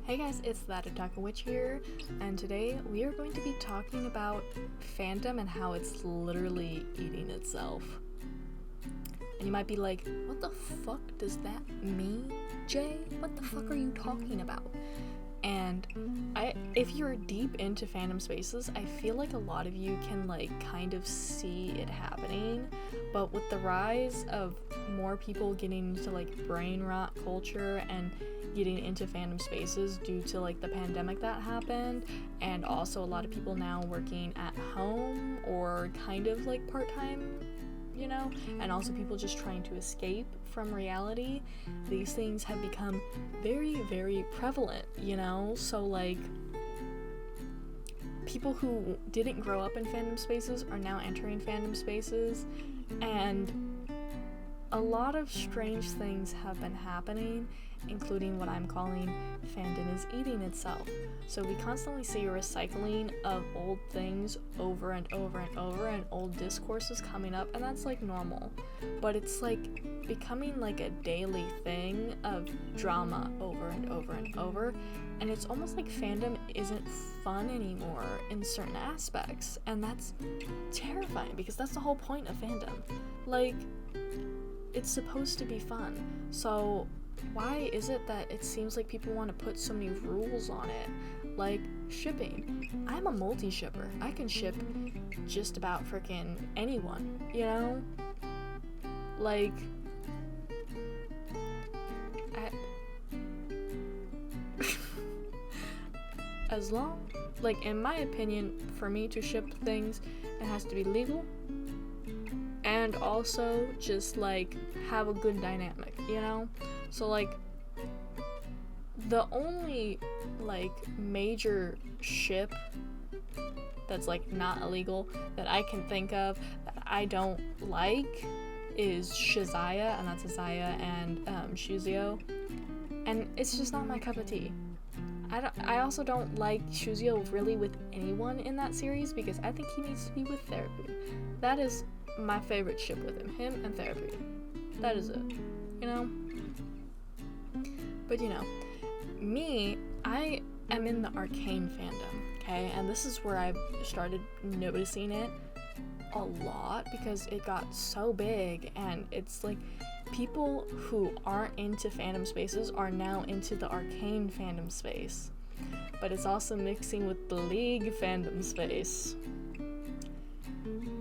Hey guys, it's That Otaku Witch here, and today we are going to be talking about fandom and how it's literally eating itself. And you might be like, what the fuck does that mean, Jay? What the fuck are you talking about? And if you're deep into fandom spaces, I feel like a lot of you can kind of see it happening, but with the rise of more people getting into brain rot culture and getting into fandom spaces due to the pandemic that happened, and also a lot of people now working at home or kind of part-time, and also people just trying to escape from reality, these things have become very, very prevalent, so people who didn't grow up in fandom spaces are now entering fandom spaces, and a lot of strange things have been happening, including what I'm calling fandom is eating itself. So we constantly see a recycling of old things over and over and over, and old discourses coming up, and that's normal. But it's becoming a daily thing of drama over and over and over, and it's almost like fandom isn't fun anymore in certain aspects, and that's terrifying because that's the whole point of fandom. It's supposed to be fun. So why is it that it seems like people want to put so many rules on it? Like shipping. I'm a multi-shipper. I can ship just about freaking anyone, as long, in my opinion, for me to ship things, it has to be legal, and also just have a good dynamic, so the only major ship that's not illegal that I can think of that I don't like is Shazaya, and that's Azaya and Shuzio, and it's just not my cup of tea. I also don't like Shuzio really with anyone in that series because I think he needs to be with Therapy. That is my favorite ship with him and Therapy. That is it, But me, I am in the Arcane fandom, okay? And this is where I've started noticing it a lot because it got so big, and it's people who aren't into fandom spaces are now into the Arcane fandom space. But it's also mixing with the League fandom space.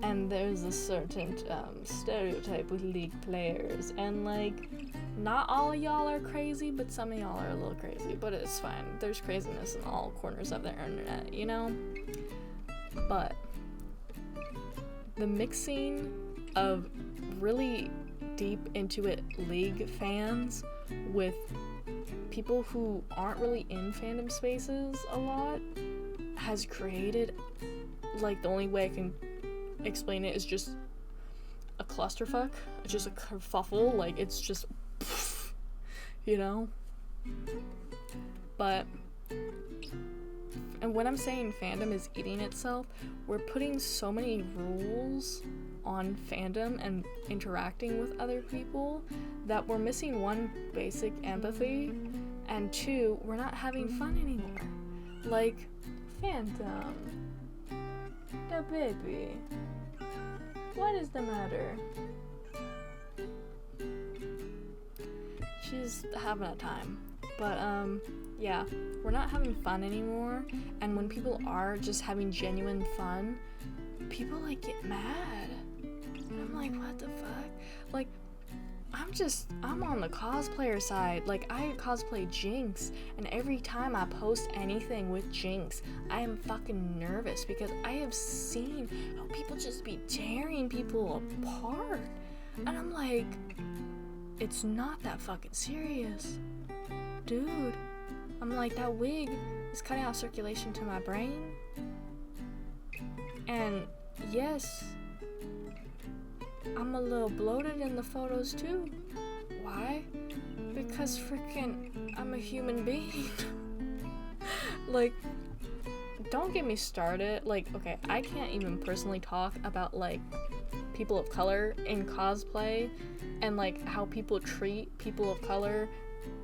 And there's a certain stereotype with League players, and not all of y'all are crazy, but some of y'all are a little crazy, but it's fine. There's craziness in all corners of the internet, But the mixing of really deep into it League fans with people who aren't really in fandom spaces a lot has created, the only way I can explain it is just a clusterfuck, just a kerfuffle, it's just But, and when I'm saying fandom is eating itself, we're putting so many rules on fandom and interacting with other people that we're missing, one, basic empathy, and two, we're not having fun anymore. Fandom, the baby, what is the matter? She's having a time. But yeah, we're not having fun anymore, and when people are just having genuine fun, people get mad. And I'm what the fuck? I'm on the cosplayer side. I cosplay Jinx, and every time I post anything with Jinx, I am fucking nervous because I have seen how people just be tearing people apart. And I'm it's not that fucking serious. Dude, I'm that wig is cutting off circulation to my brain. And yes, I'm a little bloated in the photos too. Why? Because freaking I'm a human being. Don't get me started. Okay, I can't even personally talk about people of color in cosplay and how people treat people of color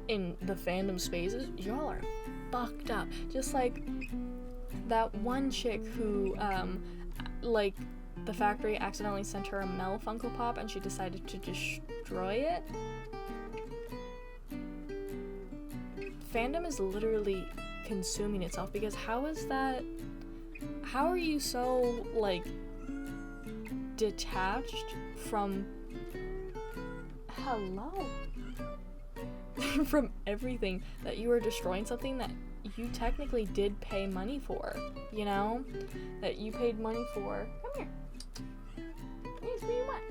in the fandom spaces. Y'all are fucked up. Just like that one chick who, like, the factory accidentally sent her a Mel Funko Pop and she decided to destroy it. Fandom is literally consuming itself, because how are you so, like, detached from from everything that you are destroying something that you technically did pay money for, you know? That you paid money for. Come here. Yes, what do you want?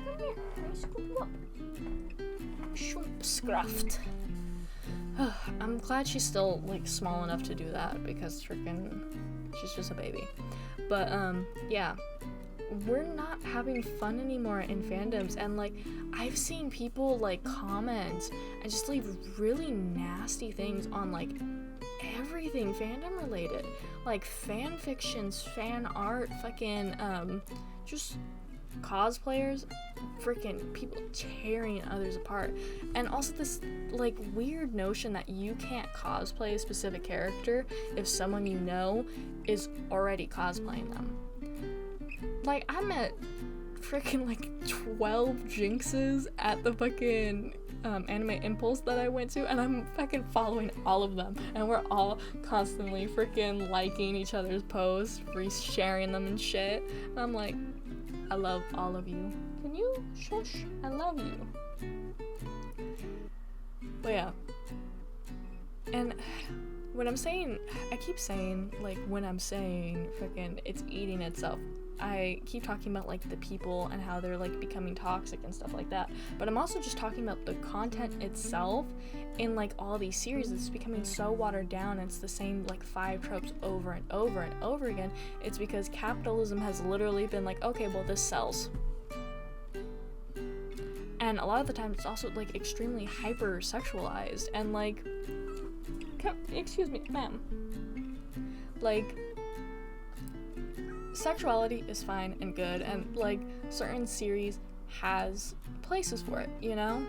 Come here. Let me scoop you up. Shrimp scruffed. I'm glad she's still, like, small enough to do that, because freaking she's just a baby. But yeah, we're not having fun anymore in fandoms, and like I've seen people like comment and just leave really nasty things on like everything fandom related, like fan fictions, fan art, fucking just cosplayers, freaking people tearing others apart. And also this like weird notion that you can't cosplay a specific character if someone you know is already cosplaying them. Like, I met freaking like 12 Jinxes at the fucking Anime Impulse that I went to, and I'm fucking following all of them, and we're all constantly freaking liking each other's posts, resharing them and shit. And I'm like, I love all of you. Can you shush? I love you. But yeah. And when I'm saying, I keep saying, like, when I'm saying freaking it's eating itself, I keep talking about like the people and how they're like becoming toxic and stuff like that, but I'm also just talking about the content itself in like all these series. It's becoming so watered down, and it's the same like 5 tropes over and over and over again. It's because capitalism has literally been like, okay, well, this sells. And a lot of the time it's also like extremely hyper sexualized, and like, excuse me, ma'am, like, sexuality is fine and good, and like certain series has places for it, you know?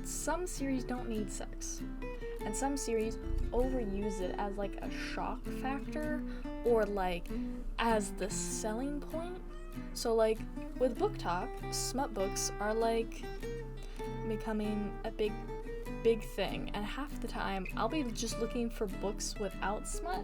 Some series don't need sex, and some series overuse it as like a shock factor or like as the selling point. So like with book talk, smut books are like becoming a big thing, and half the time I'll be just looking for books without smut,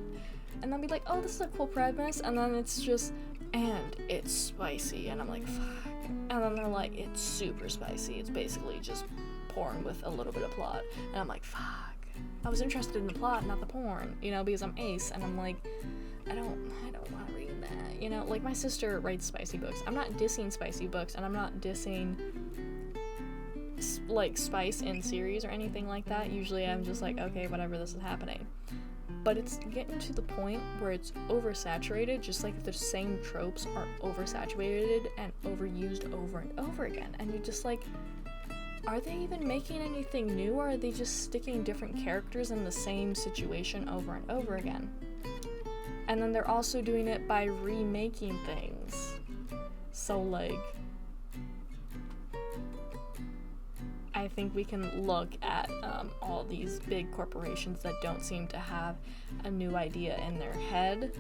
and they'll be like, oh, this is a cool premise, and then it's just, and it's spicy, and I'm like, fuck, and then they're like, it's super spicy, it's basically just porn with a little bit of plot, and I'm like, fuck, I was interested in the plot, not the porn, you know, because I'm ace, and I'm like, I don't want to read that, you know? Like, my sister writes spicy books. I'm not dissing spicy books, and I'm not dissing like spice in series or anything like that. Usually I'm just like, okay, whatever, this is happening. But it's getting to the point where it's oversaturated, just like the same tropes are oversaturated and overused over and over again. And you're just like, are they even making anything new, or are they just sticking different characters in the same situation over and over again? And then they're also doing it by remaking things. So like, I think we can look at all these big corporations that don't seem to have a new idea in their head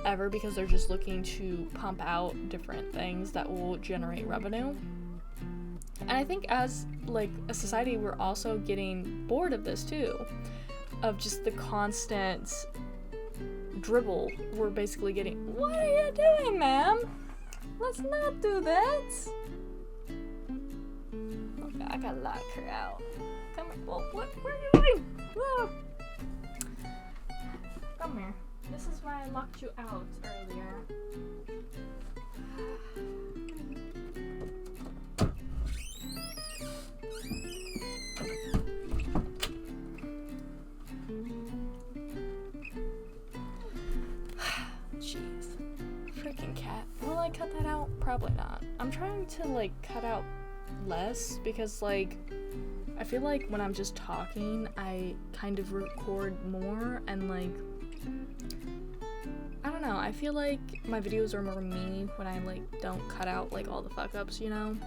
ever, because they're just looking to pump out different things that will generate revenue. And I think as like a society, we're also getting bored of this too, of just the constant dribble. We're basically getting, what are you doing, ma'am? Let's not do that. I gotta lock her out. Come here. Well, what are you doing? Whoa. Come here. This is why I locked you out earlier. Jeez. Freaking cat. Will I cut that out? Probably not. I'm trying to like cut out less, because like I feel like when I'm just talking I kind of record more, and like I don't know, I feel like my videos are more me when I like don't cut out like all the fuck ups, you know?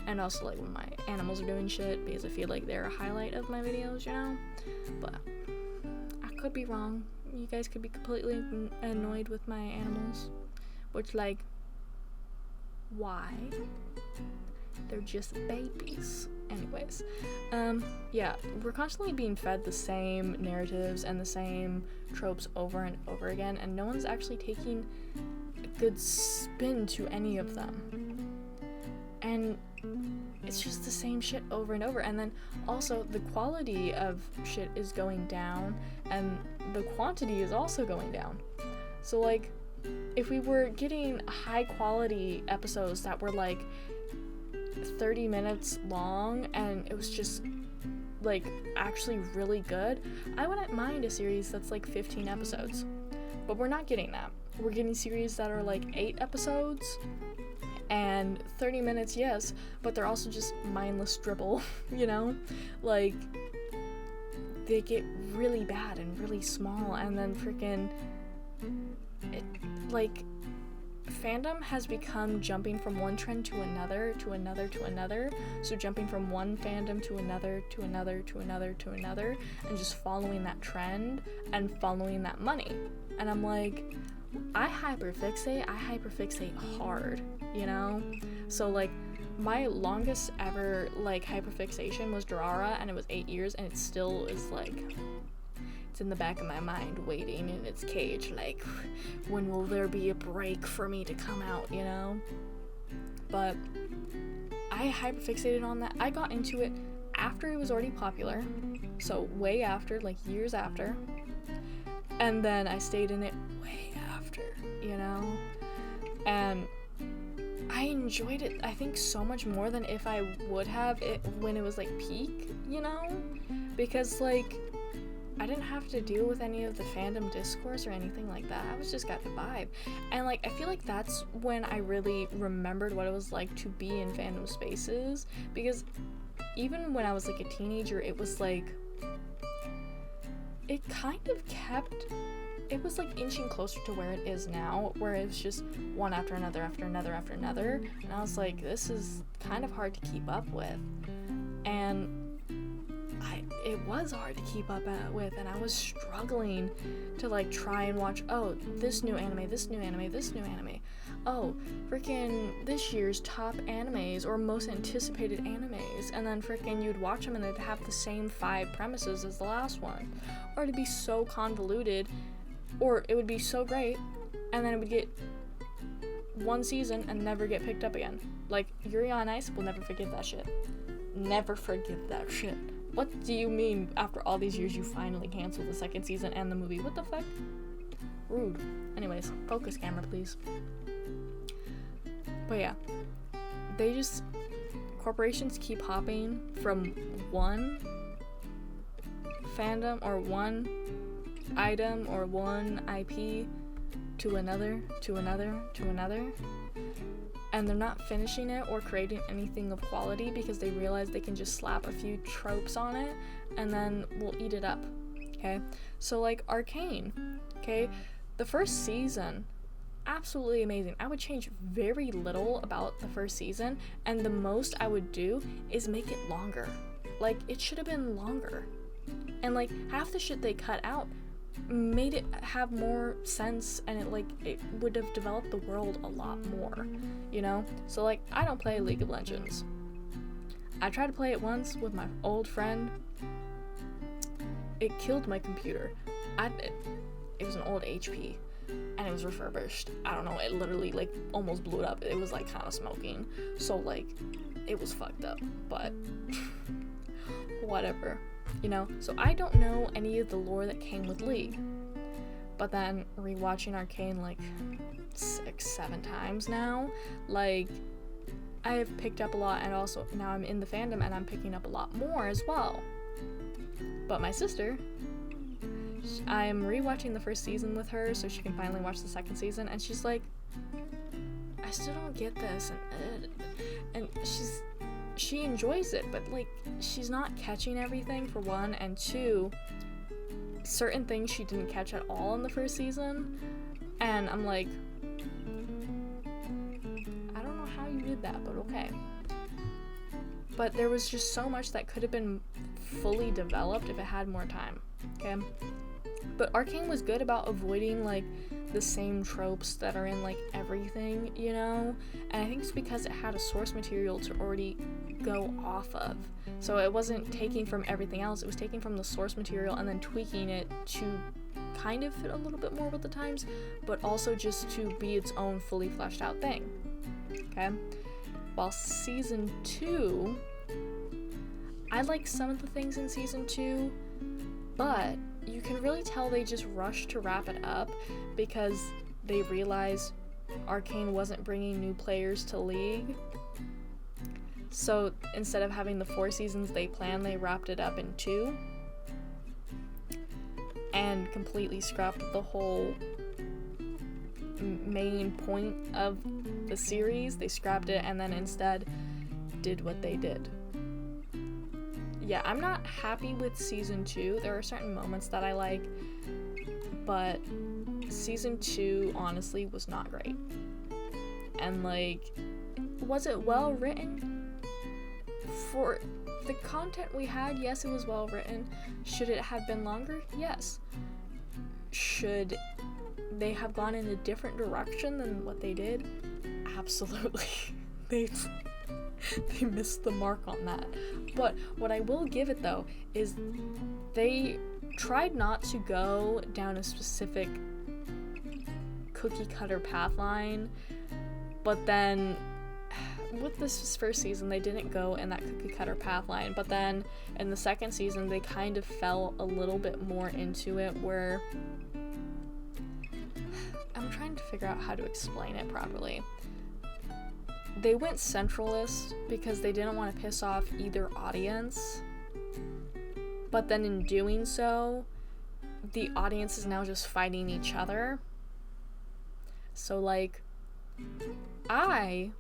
and also like when my animals are doing shit, because I feel like they're a highlight of my videos, you know. But I could be wrong. You guys could be completely annoyed with my animals, which, like, why? They're just babies. Anyways, yeah, we're constantly being fed the same narratives and the same tropes over and over again, and no one's actually taking a good spin to any of them. And it's just the same shit over and over. And then also the quality of shit is going down, and the quantity is also going down. So, like, if we were getting high quality episodes that were like 30 minutes long and it was just like actually really good, I wouldn't mind a series that's like 15 episodes. But we're not getting that. We're getting series that are like 8 episodes and 30 minutes, yes, but they're also just mindless dribble, you know? Like, they get really bad and really small, and then freaking it, like, fandom has become jumping from one trend to another, to another, to another. So jumping from one fandom to another, to another, to another, to another, and just following that trend and following that money. And I'm like, I hyperfixate hard, you know? So, like, my longest ever, like, hyperfixation was Durara, and it was 8 years, and it still is, like, it's in the back of my mind, waiting in its cage, like, when will there be a break for me to come out, you know? But I hyperfixated on that. I got into it after it was already popular, so way after, like, years after, and then I stayed in it way after, you know? And I enjoyed it, I think, so much more than if I would have it when it was, like, peak, you know? Because, like, I didn't have to deal with any of the fandom discourse or anything like that. I was just got the vibe. And, like, I feel like that's when I really remembered what it was like to be in fandom spaces. Because even when I was, like, a teenager, it was, like, it kind of kept, it was, like, inching closer to where it is now, where it was just one after another, after another, after another. And I was like, this is kind of hard to keep up with. And it was hard to keep up with, and I was struggling to, like, try and watch, oh, this new anime, this new anime, this new anime. Oh, freaking this year's top animes or most anticipated animes, and then freaking you'd watch them and they'd have the same 5 premises as the last one. Or it'd be so convoluted, or it would be so great, and then it would get one season and never get picked up again. Like, Yuri on Ice, will never forget that shit. Never forget that shit. What do you mean after all these years you finally canceled the 2nd season and the movie? What the fuck? Rude. Anyways, focus camera, please. But yeah, they just, corporations keep hopping from one fandom or one item or one IP to another, to another, to another. And they're not finishing it or creating anything of quality because they realize they can just slap a few tropes on it and then we'll eat it up, okay? So, like, Arcane, okay? The first season, absolutely amazing. I would change very little about the first season, and the most I would do is make it longer. Like, it should have been longer. And, like, half the shit they cut out made it have more sense, and it would have developed the world a lot more, you know? So, like, I don't play League of Legends. I tried to play it once with my old friend. It killed my computer. It was an old HP, and it was refurbished. I don't know, it literally, like, almost blew it up. It was, like, kind of smoking, so, like, it was fucked up, but whatever. You know, so I don't know any of the lore that came with League. But then rewatching Arcane like 6-7 times now, like, I have picked up a lot, and also now I'm in the fandom and I'm picking up a lot more as well. But my sister, I'm rewatching the first season with her so she can finally watch the 2nd season, and she's like, I still don't get this, and she enjoys it, but, like, she's not catching everything, for one, and 2, certain things she didn't catch at all in the first season, and I'm like, I don't know how you did that, but okay. but there was just so much that could have been fully developed if it had more time, okay? But Arcane was good about avoiding, like, the same tropes that are in, like, everything, you know? And I think it's because it had a source material to already go off of. So it wasn't taking from everything else, it was taking from the source material and then tweaking it to kind of fit a little bit more with the times, but also just to be its own fully fleshed out thing, okay? While season 2, I like some of the things in season 2, but you can really tell they just rushed to wrap it up because they realized Arcane wasn't bringing new players to League. So instead of having the 4 seasons they planned, they wrapped it up in 2 and completely scrapped the whole main point of the series. They scrapped it and then instead did what they did. Yeah, I'm not happy with season 2. There are certain moments that I like, but season 2 honestly was not great. And like, was it well written? For the content we had, yes, it was well written. Should it have been longer? Yes. Should they have gone in a different direction than what they did? Absolutely. They missed the mark on that. But what I will give it though is they tried not to go down a specific cookie cutter path line, but then with this first season they didn't go in that cookie cutter path line, but then in the second season they kind of fell a little bit more into it, where I'm trying to figure out how to explain it properly. They went centralist because they didn't want to piss off either audience, but then in doing so, the audience is now just fighting each other. So like, okay,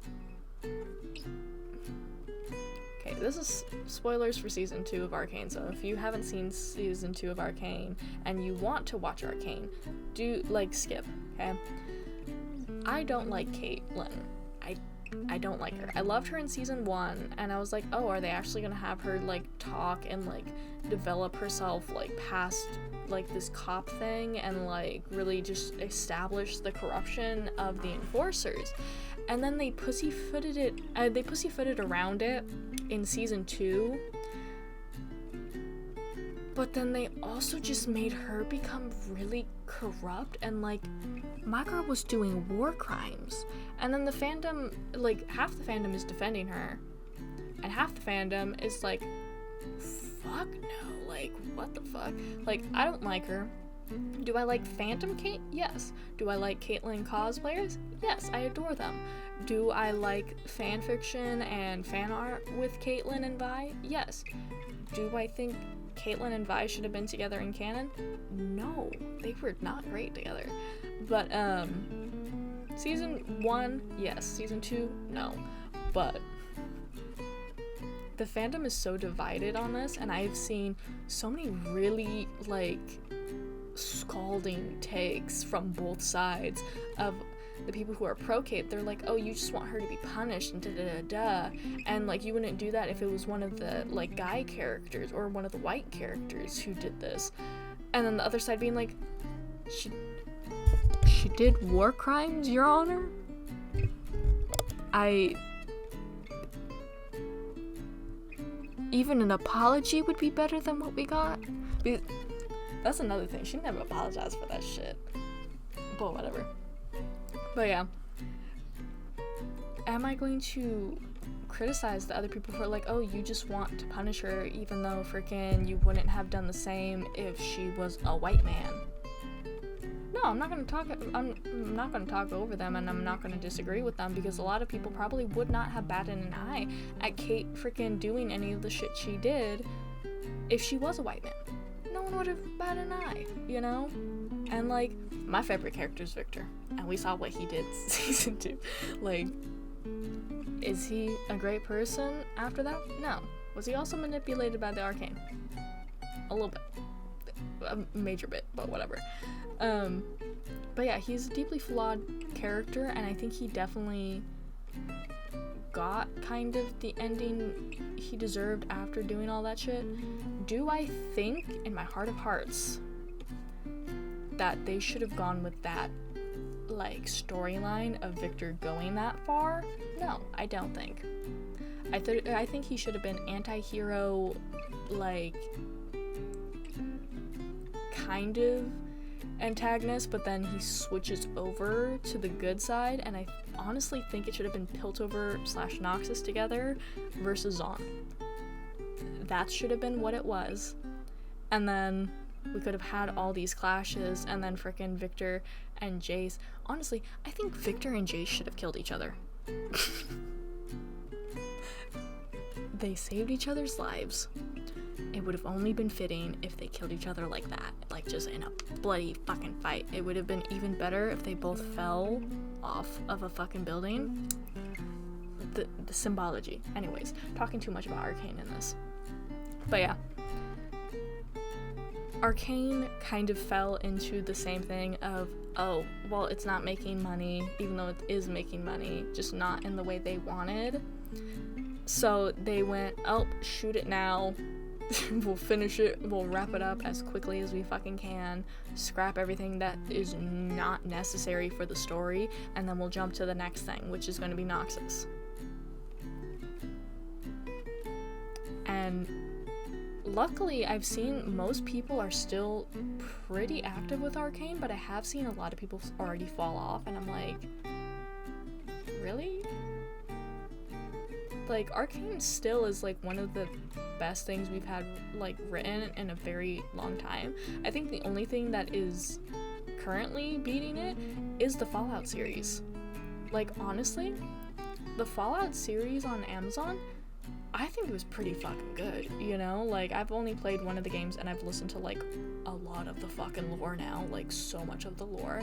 this is spoilers for season 2 of Arcane, so if you haven't seen season 2 of Arcane and you want to watch Arcane, do, like, skip, okay? I don't like Caitlyn. I don't like her. I loved her in season 1, and I was like, oh, are they actually gonna have her, like, talk and, like, develop herself, like, past, like, this cop thing and, like, really just establish the corruption of the enforcers? And then they pussyfooted around it in season 2, but then they also just made her become really corrupt, and like, my girl was doing war crimes, and then the fandom, like, half the fandom is defending her, and half the fandom is like, fuck no, like, what the fuck? Like, I don't like her. Do I like Phantom Kate? Yes. Do I like Caitlyn cosplayers? Yes, I adore them. Do I like fanfiction and fan art with Caitlyn and Vi? Yes. Do I think Caitlyn and Vi should have been together in canon? No, they were not great together. But, season 1, yes. Season 2, no. But the fandom is so divided on this, and I've seen so many really, like, scalding takes from both sides of the people who are pro-Kate. They're like, oh, you just want her to be punished and da-da-da-da, and like, you wouldn't do that if it was one of the, like, guy characters or one of the white characters who did this. And then the other side being like, she did war crimes, Your Honor? Even an apology would be better than what we got. That's another thing. She never apologized for that shit. But whatever. But yeah. Am I going to criticize the other people who are like, oh, you just want to punish her even though freaking you wouldn't have done the same if she was a white man? No, I'm not gonna talk over them, and I'm not gonna disagree with them, because a lot of people probably would not have batted an eye at Kate freaking doing any of the shit she did if she was a white man. No one would have batted an eye, you know? And like, my favorite character is Victor, and we saw what he did season 2. Like, is he a great person after that? No. Was he also manipulated by the Arcane? A little bit. A major bit, but whatever. But yeah, he's a deeply flawed character, and I think he definitely got kind of the ending he deserved after doing all that shit, do I think in my heart of hearts that they should have gone with that like storyline of Victor going that far? No, I don't think. I think he should have been anti-hero, like kind of antagonist, but then he switches over to the good side, and I honestly think it should have been Piltover / Noxus together versus Zon. That should have been what it was. And then we could have had all these clashes, and then frickin' Victor and Jace. Honestly, I think Victor and Jace should have killed each other. They saved each other's lives. It would have only been fitting if they killed each other like that, like just in a bloody fucking fight. It would have been even better if they both fell off of a fucking building. The symbology. Anyways, talking too much about Arcane in this. But yeah. Arcane kind of fell into the same thing of, oh, well, it's not making money, even though it is making money, just not in the way they wanted. So they went, oh, shoot it now. We'll finish it, we'll wrap it up as quickly as we fucking can, scrap everything that is not necessary for the story, and then we'll jump to the next thing, which is going to be Noxus. And luckily, I've seen most people are still pretty active with Arcane, but I have seen a lot of people already fall off, and I'm like, really? Like, Arcane still is like one of the best things we've had like written in a very long time. I think the only thing that is currently beating it is the Fallout series. Like, honestly, the Fallout series on Amazon, I think it was pretty fucking good, you know? Like, I've only played one of the games and I've listened to like a lot of the fucking lore now, like so much of the lore.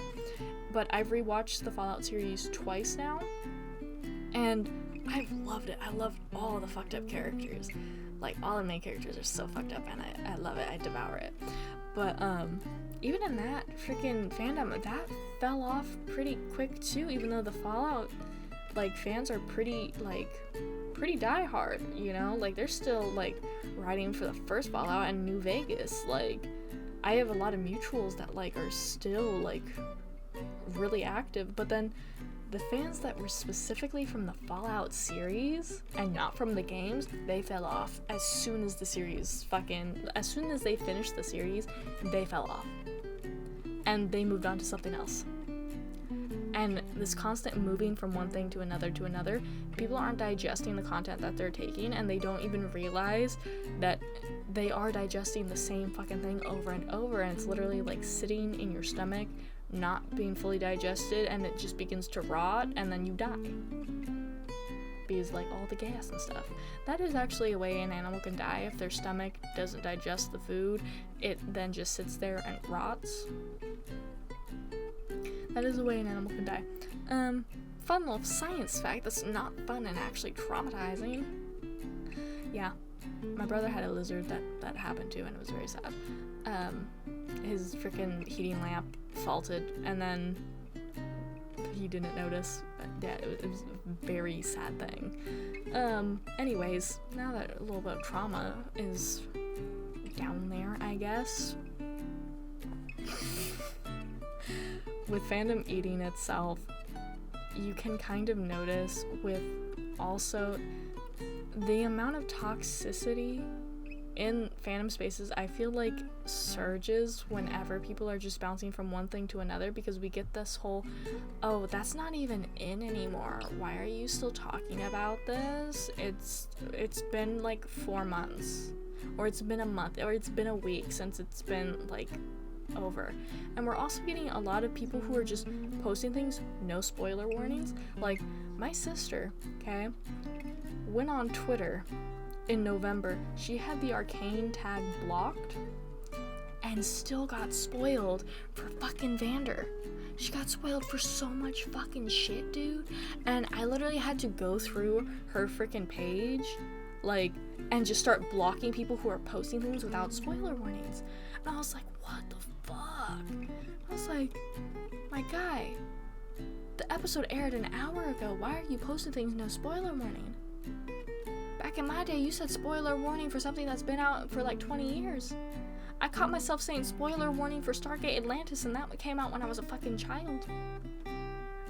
But I've rewatched the Fallout series twice now, and I've loved it. I love all the fucked up characters. Like, all the main characters are so fucked up, and I love it. I devour it. But even in that freaking fandom, that fell off pretty quick too, even though the Fallout like fans are pretty diehard, you know? Like, they're still like riding for the first Fallout and New Vegas. Like, I have a lot of mutuals that like are still like really active, but then the fans that were specifically from the Fallout series and not from the games, they fell off as soon as the series as soon as they finished the series, they fell off. And they moved on to something else. And this constant moving from one thing to another, people aren't digesting the content that they're taking, and they don't even realize that they are digesting the same fucking thing over and over, and it's literally like sitting in your stomach, not being fully digested, and it just begins to rot, and then you die. Because like all the gas and stuff. That is actually a way an animal can die. If their stomach doesn't digest the food, it then just sits there and rots. That is the way an animal can die. Fun little science fact that's not fun and actually traumatizing. Yeah, my brother had a lizard that happened to, and it was very sad. His freaking heating lamp faulted, and then he didn't notice. Yeah, it was a very sad thing. Anyways, now that a little bit of trauma is down there, I guess. With fandom eating itself, you can kind of notice with also the amount of toxicity in fandom spaces. I feel like surges whenever people are just bouncing from one thing to another, because we get this whole, oh, that's not even in anymore, why are you still talking about this? It's been like 4 months, or it's been a month, or it's been a week since it's been like over. And we're also getting a lot of people who are just posting things, no spoiler warnings. Like, my sister, okay, went on Twitter in November. She had the Arcane tag blocked and still got spoiled for fucking Vander. She got spoiled for so much fucking shit, dude. And I literally had to go through her freaking page, like, and just start blocking people who are posting things without spoiler warnings. And I was like, what the fuck? I was like, my guy, The episode aired an hour ago. Why are you posting things no spoiler warning? Back in my day, you said spoiler warning for something that's been out for like 20 years. I caught myself saying spoiler warning for Stargate Atlantis, and that came out when I was a fucking child.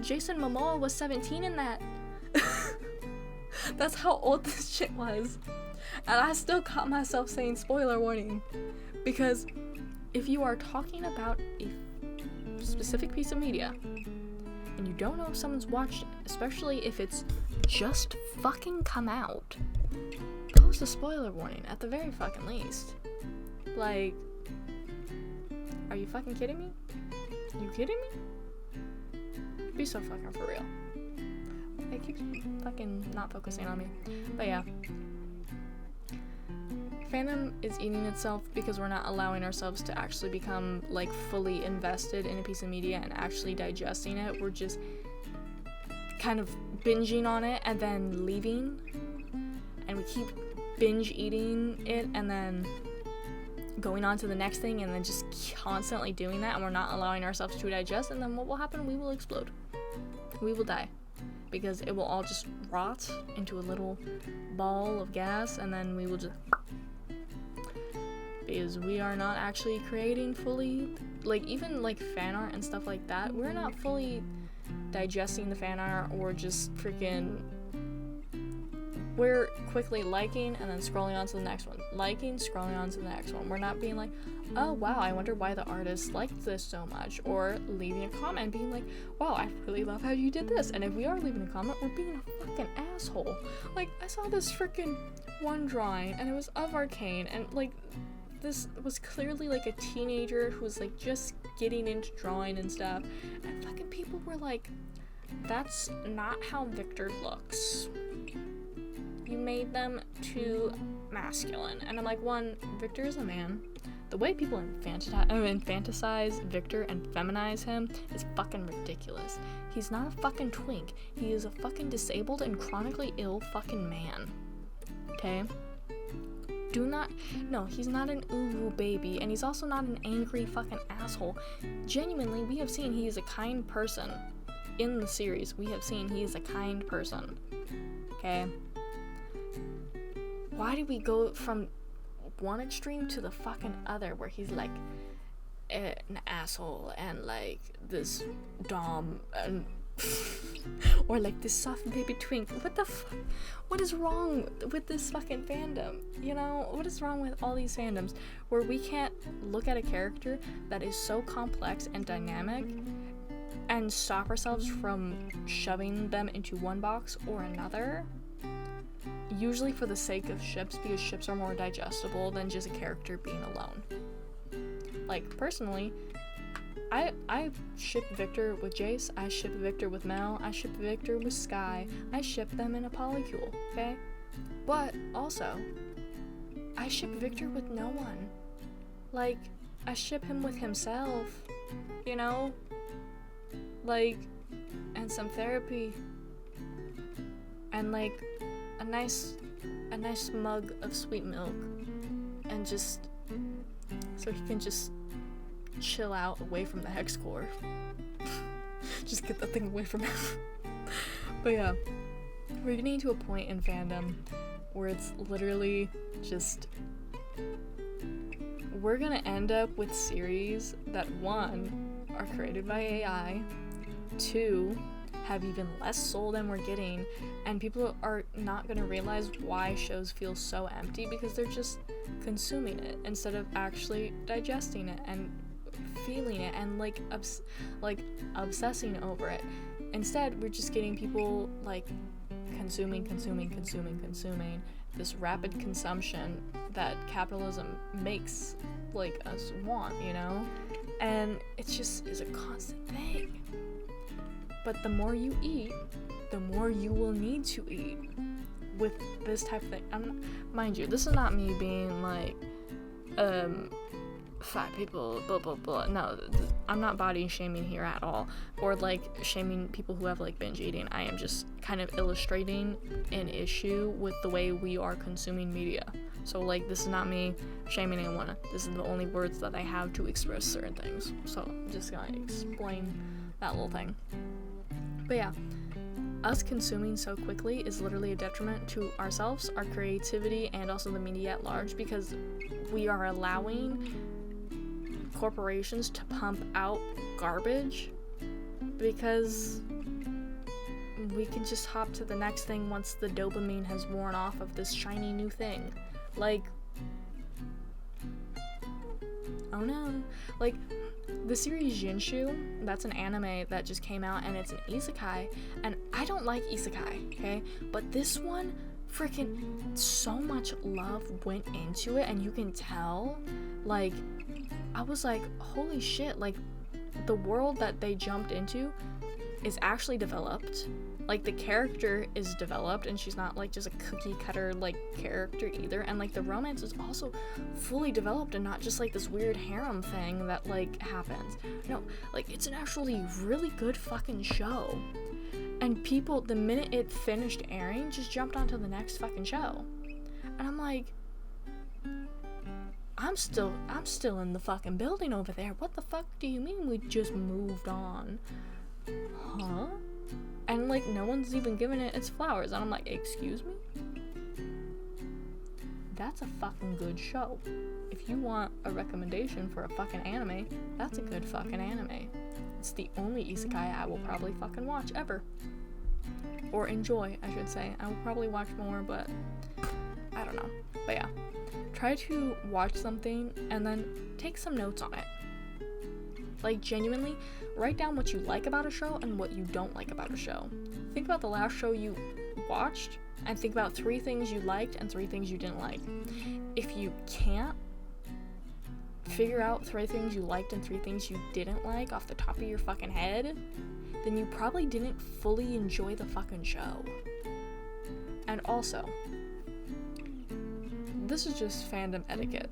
Jason Momoa was 17 in that. That's how old this shit was. And I still caught myself saying spoiler warning. Because if you are talking about a specific piece of media, and you don't know if someone's watched it, especially if it's just fucking come out, post a spoiler warning at the very fucking least. Like, are you fucking kidding me? You kidding me? Be so fucking for real. It keeps fucking not focusing on me. But yeah. Fandom is eating itself because we're not allowing ourselves to actually become like fully invested in a piece of media and actually digesting it. We're just kind of binging on it and then leaving, and we keep binge eating it and then going on to the next thing, and then just constantly doing that, and we're not allowing ourselves to digest. And then what will happen? We will explode. We will die, because it will all just rot into a little ball of gas, and then we will just, because we are not actually creating fully, like, even like fan art and stuff like that, we're not fully digesting the fan art, or just freaking, we're quickly liking and then scrolling on to the next one, liking, scrolling on to the next one. We're not being like, oh wow, I wonder why the artist liked this so much, or leaving a comment being like, wow, I really love how you did this. And if we are leaving a comment, we're being a fucking asshole. Like, I saw this freaking one drawing, and it was of Arcane, and like, this was clearly like a teenager who was like just getting into drawing and stuff, and fucking people were like, that's not how Victor looks. You made them too masculine. And I'm like, one, Victor is a man. The way people infantilize Victor and feminize him is fucking ridiculous. He's not a fucking twink. He is a fucking disabled and chronically ill fucking man. Okay? No, he's not an ooh baby, and he's also not an angry fucking asshole. Genuinely, we have seen he is a kind person. In the series, we have seen he is a kind person. Okay? Why did we go from one extreme to the fucking other, where he's like an asshole and like this dom and or like this soft baby twink? What the fuck? What is wrong with this fucking fandom? You know, what is wrong with all these fandoms where we can't look at a character that is so complex and dynamic and stop ourselves from shoving them into one box or another? Usually for the sake of ships, because ships are more digestible than just a character being alone. Like, personally, I ship Victor with Jace, I ship Victor with Mel, I ship Victor with Sky, I ship them in a polycule, okay? But, also, I ship Victor with no one. Like, I ship him with himself, you know? Like, and some therapy. And, like, a nice mug of sweet milk, and just so he can just chill out away from the hex core. Just get that thing away from him. But yeah, we're getting to a point in fandom where it's literally just, we're gonna end up with series that, one, are created by AI, two, have even less soul than we're getting, and people are not going to realize why shows feel so empty, because they're just consuming it instead of actually digesting it and feeling it and like obsessing over it. Instead, we're just getting people like consuming this rapid consumption that capitalism makes like us want, you know? And it just is a constant thing. But the more you eat, the more you will need to eat with this type of thing. Mind you, this is not me being like, fat people, blah blah blah. No, I'm not body shaming here at all, or like shaming people who have like binge eating. I am just kind of illustrating an issue with the way we are consuming media. So like, this is not me shaming anyone. This is the only words that I have to express certain things. So I'm just gonna explain that little thing. But yeah, us consuming so quickly is literally a detriment to ourselves, our creativity, and also the media at large, because we are allowing corporations to pump out garbage because we can just hop to the next thing once the dopamine has worn off of this shiny new thing. Like, oh no. Like, the series Jinshu, that's an anime that just came out, and it's an isekai, and I don't like isekai, okay? But this one, freaking so much love went into it, and you can tell, like, I was like, holy shit, like, the world that they jumped into is actually developed. Like, the character is developed, and she's not, like, just a cookie-cutter, like, character either. And, like, the romance is also fully developed and not just, like, this weird harem thing that, like, happens. No, like, it's an actually really good fucking show. And people, the minute it finished airing, just jumped onto the next fucking show. And I'm like, I'm still in the fucking building over there. What the fuck do you mean we just moved on? Huh? And, like, no one's even giving it its flowers. And I'm like, excuse me? That's a fucking good show. If you want a recommendation for a fucking anime, that's a good fucking anime. It's the only isekai I will probably fucking watch ever. Or enjoy, I should say. I will probably watch more, but I don't know. But yeah. Try to watch something and then take some notes on it. Like, genuinely, write down what you like about a show and what you don't like about a show. Think about the last show you watched and think about 3 things you liked and 3 things you didn't like. If you can't figure out 3 things you liked and 3 things you didn't like off the top of your fucking head, then you probably didn't fully enjoy the fucking show. And also, this is just fandom etiquette.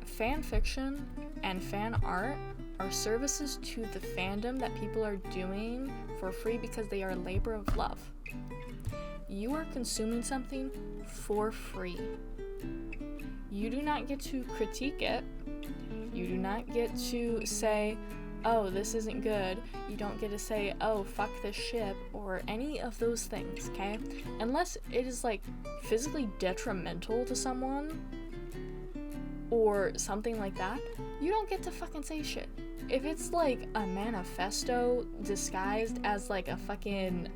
Fan fiction and fan art are services to the fandom that people are doing for free because they are a labor of love. You are consuming something for free. You do not get to critique it. You do not get to say, oh, this isn't good. You don't get to say, oh, fuck this ship, or any of those things, okay? Unless it is, like, physically detrimental to someone, or something like that, you don't get to fucking say shit. If it's, like, a manifesto disguised as, like, a fucking,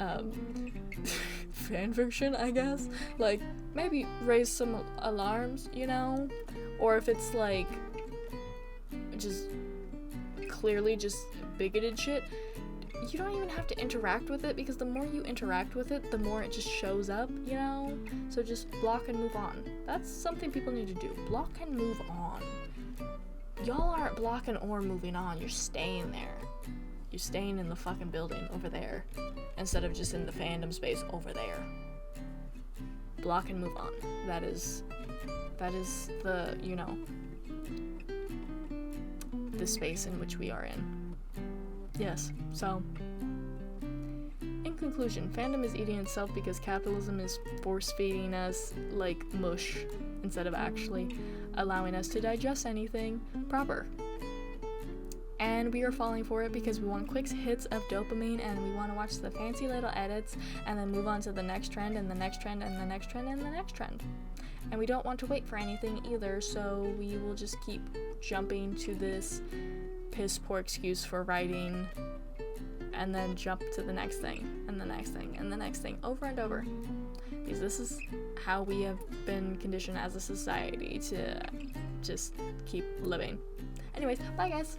fanfiction, I guess, like, maybe raise some alarms, you know? Or if it's, like, just clearly just bigoted shit, you don't even have to interact with it, because the more you interact with it, the more it just shows up, you know? So just block and move on. That's something people need to do. Block and move on. Y'all aren't blocking or moving on, you're staying there. You're staying in the fucking building over there, instead of just in the fandom space over there. Block and move on. That is the, you know, the space in which we are in. Yes, so in conclusion, fandom is eating itself because capitalism is force-feeding us like mush instead of actually allowing us to digest anything proper. And we are falling for it because we want quick hits of dopamine, and we want to watch the fancy little edits and then move on to the next trend and the next trend and the next trend and the next trend. And we don't want to wait for anything either, so we will just keep jumping to this piss poor excuse for writing and then jump to the next thing and the next thing and the next thing over and over. Because this is how we have been conditioned as a society to just keep living. Anyways, bye guys!